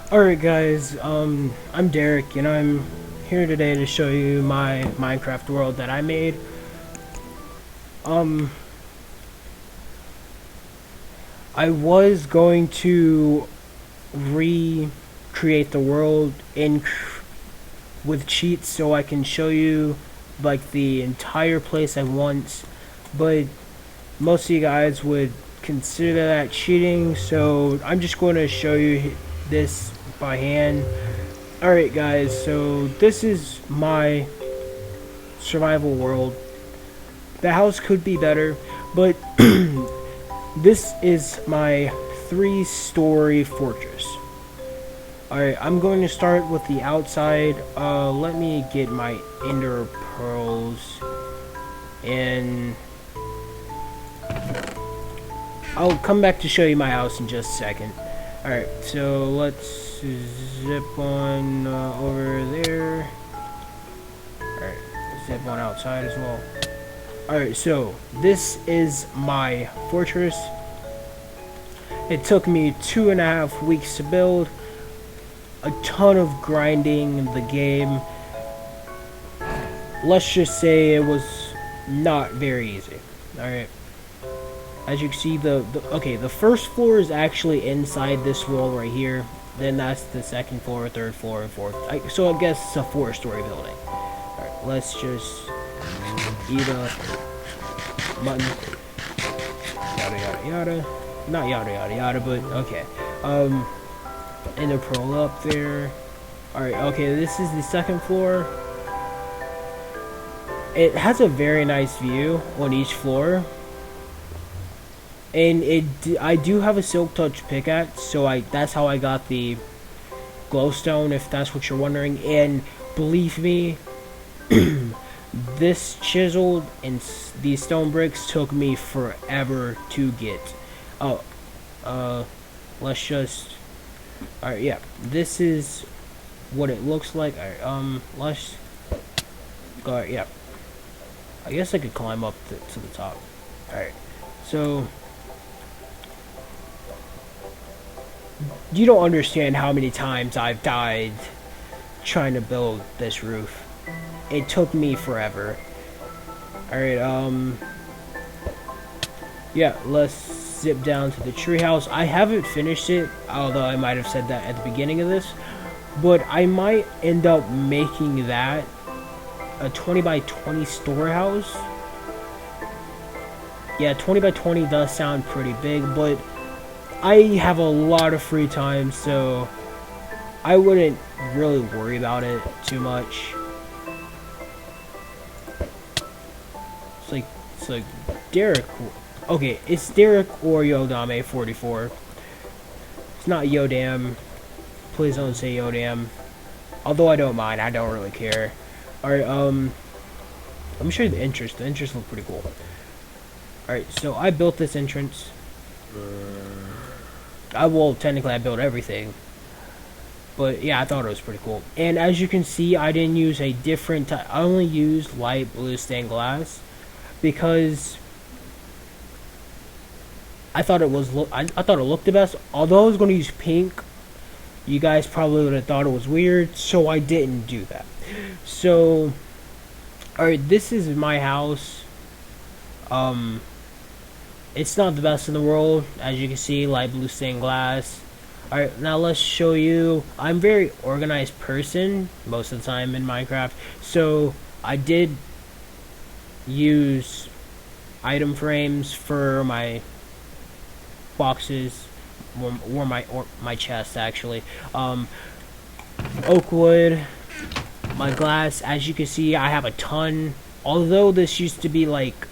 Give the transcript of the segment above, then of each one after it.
Alright guys, I'm Derek and I'm here today to show you my Minecraft world that I made. Um, I was going to recreate the world with cheats so I can show you like the entire place at once, but most of you guys would consider that cheating, so I'm just going to show you this by hand. Alright guys, so this is my survival world. The house could be better, but this is my 3-story fortress. Alright, I'm going to start with the outside. Let me get my ender pearls, and I'll come back to show you my house in just a second. Alright, so let's zip on over there. Alright, zip on outside as well. Alright, so this is my fortress. It took me 2.5 weeks to build. A ton of grinding the game. Let's just say it was not very easy. Alright. As you can see, the first floor is actually inside this wall right here. Then that's the second floor, third floor, and fourth. So I guess it's a 4-story building. Alright, let's just eat a mutton. Yada yada yada. Not yada yada yada, but okay. And a pearl up there. Alright, okay, this is the second floor. It has a very nice view on each floor. And I do have a silk touch pickaxe, so that's how I got the glowstone, if that's what you're wondering. And believe me, this chisel and these stone bricks took me forever to get. Let's just. Alright, yeah, this is what it looks like. Alright, let's go. Yeah, I guess I could climb up to the top. Alright, so. You don't understand how many times I've died trying to build this roof. It took me forever. Alright, yeah, let's zip down to the treehouse. I haven't finished it, although I might have said that at the beginning of this. But I might end up making that a 20 by 20 storehouse. Yeah, 20 by 20 does sound pretty big, but I have a lot of free time, so I wouldn't really worry about it too much. It's like Derek. Okay, it's Derek or Yodame 44. It's not Yodame. Please don't say Yodame. Although I don't mind, I don't really care. Alright, let me show you the entrance. The entrance looks pretty cool. Alright, so I built this entrance. Technically I built everything, but yeah, I thought it was pretty cool. And as you can see, I didn't use a different type. I only used light blue stained glass because I thought it looked the best. Although I was going to use pink, you guys probably would have thought it was weird, so I didn't do that. So alright, this is my house. It's not the best in the world, as you can see, light blue stained glass. Alright, now let's show you. I'm a very organized person most of the time in Minecraft, so I did use item frames for my boxes, or my chest actually. Oak wood, my glass. As you can see, I have a ton. Although this used to be like,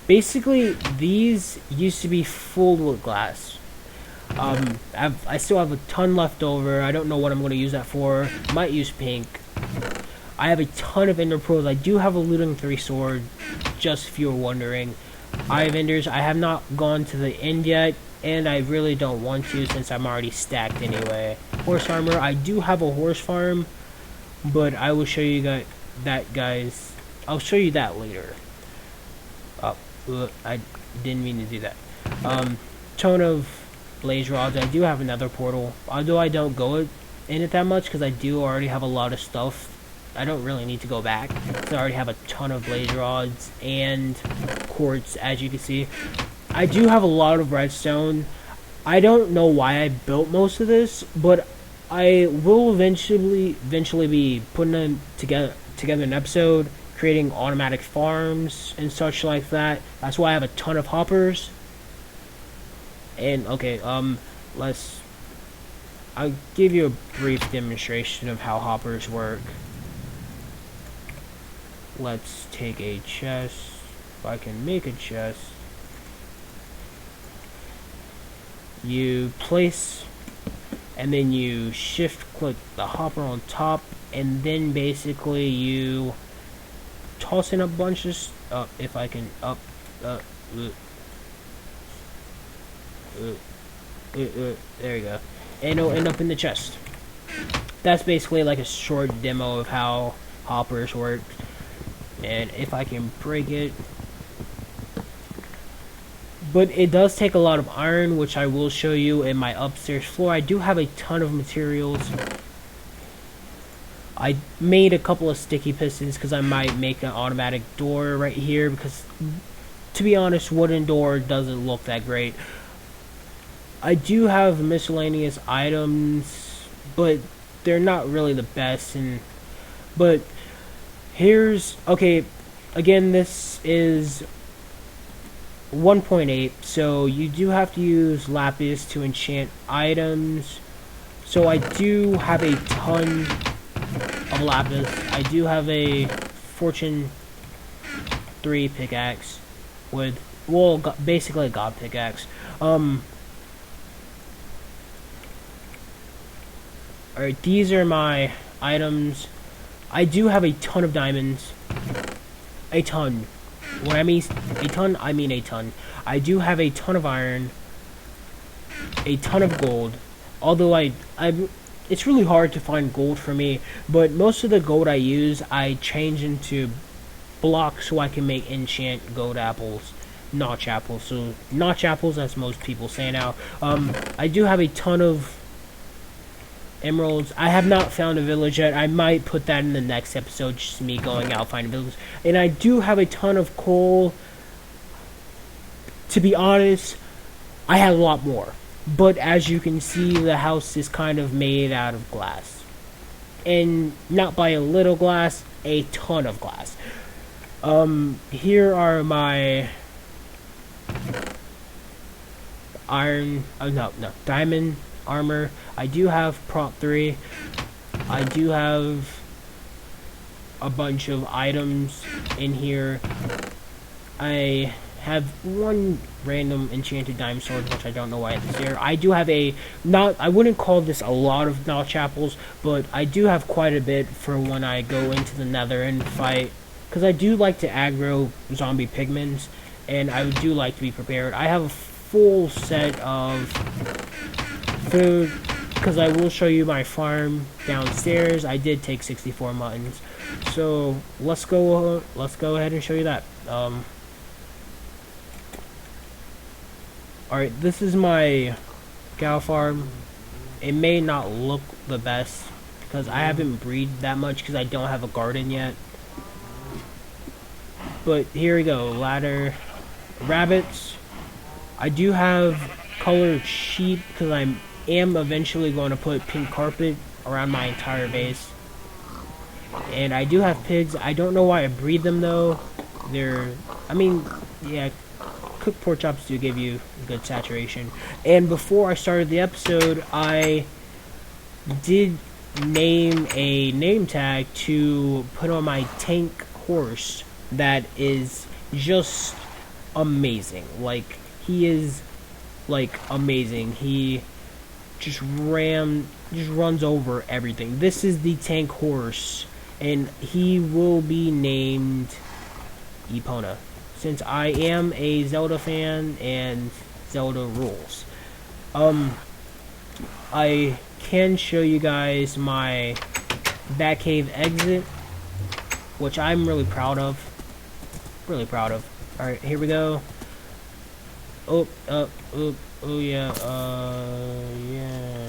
basically, these used to be full with glass. I still have a ton left over. I don't know what I'm going to use that for. Might use pink. I have a ton of ender pearls. I do have a looting 3 sword, just if you were wondering. I have enders. I have not gone to the end yet, and I really don't want to since I'm already stacked anyway. Horse armor. I do have a horse farm, but I will show you that, guys. I'll show you that later. I didn't mean to do that. Ton of blaze rods. I do have another portal, although I don't go in it that much because I do already have a lot of stuff. I don't really need to go back. So I already have a ton of blaze rods and quartz, as you can see. I do have a lot of redstone. I don't know why I built most of this, but I will eventually be putting them together an episode, creating automatic farms and such like that. That's why I have a ton of hoppers. And okay, I'll give you a brief demonstration of how hoppers work. Let's take a chest. If I can make a chest. You place, and then you shift click the hopper on top, and then basically you toss in a bunch of if I can there you go, and it'll end up in the chest. That's basically like a short demo of how hoppers work. And if I can break it, but it does take a lot of iron, which I will show you in my upstairs floor. I do have a ton of materials. I made a couple of sticky pistons because I might make an automatic door right here, because to be honest, wooden door doesn't look that great. I do have miscellaneous items, but they're not really the best. But here's, okay, again, this is 1.8, so you do have to use lapis to enchant items. So I do have a ton of lapis. I do have a Fortune 3 pickaxe with, well, basically a god pickaxe. Alright, these are my items. I do have a ton of diamonds. A ton. When I mean a ton, I mean a ton. I do have a ton of iron. A ton of gold. Although it's really hard to find gold for me, but most of the gold I use, I change into blocks so I can make enchant gold apples. Notch apples. So, notch apples, as most people say now. I do have a ton of emeralds. I have not found a village yet. I might put that in the next episode, just me going out finding villages. And I do have a ton of coal. To be honest, I had a lot more. But as you can see, the house is kind of made out of glass. And not by a little glass, a ton of glass. Here are my diamond armor. I do have prop 3. I do have a bunch of items in here. I have one random enchanted diamond sword, which I don't know why it's there. I do have I wouldn't call this a lot of notch apples, but I do have quite a bit for when I go into the nether and fight, because I do like to aggro zombie pigments, and I do like to be prepared. I have a full set of food, because I will show you my farm downstairs. I did take 64 muttons, so let's go ahead and show you that. Alright, this is my cow farm. It may not look the best because I haven't breed that much because I don't have a garden yet. But here we go. Ladder, rabbits. I do have colored sheep because I am eventually going to put pink carpet around my entire base. And I do have pigs. I don't know why I breed them though. Cooked pork chops do give you good saturation. And before I started the episode, I did name a name tag to put on my tank horse that is just amazing. Like, he is like amazing. He just runs over everything. This is the tank horse, and he will be named Epona, since I am a Zelda fan and Zelda rules. I can show you guys my Batcave exit, which I'm really proud of. Alright, here we go. Oh yeah,